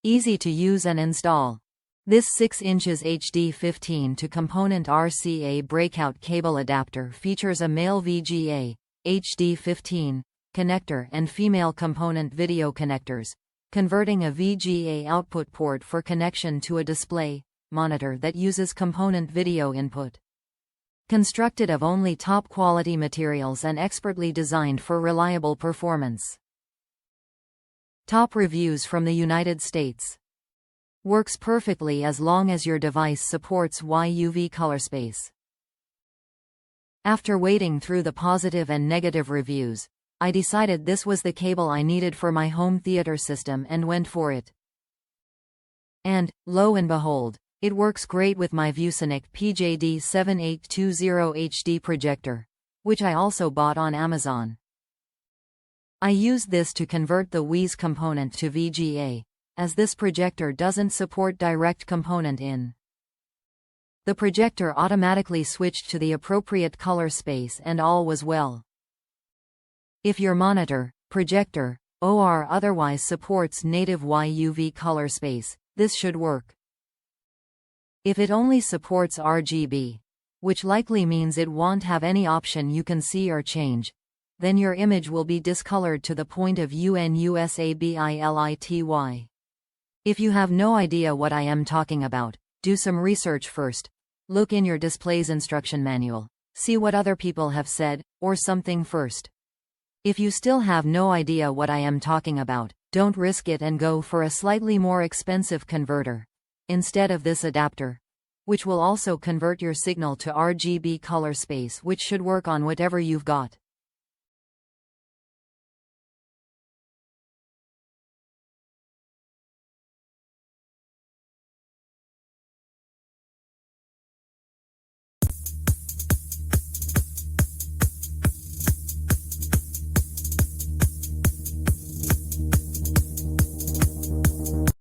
Easy to use and install. This 6 inches HD15 to component RCA Breakout cable adapter features a male VGA, HD15, connector and female component video connectors, converting a VGA output port for connection to a display monitor that uses component video input. Constructed of only top-quality materials and expertly designed for reliable performance. Top reviews from the United States. Works perfectly as long as your device supports UV colorspace. After wading through the positive and negative reviews, I decided this was the cable I needed for my home theater system and went for it. And, lo and behold, it works great with my ViewSonic PJD7820 HD projector, which I also bought on Amazon. I used this to convert the Wii's component to VGA, as this projector doesn't support direct component in. The projector automatically switched to the appropriate color space and all was well. If your monitor, projector, or otherwise supports native UV color space, this should work. If it only supports RGB, which likely means it won't have any option you can see or change, then your image will be discolored to the point of UNUSABILITY. If you have no idea what I am talking about, do some research first. Look in your display's instruction manual, see what other people have said, or something first. If you still have no idea what I am talking about, don't risk it and go for a slightly more expensive converter instead of this adapter, which will also convert your signal to RGB color space, which should work on whatever you've got.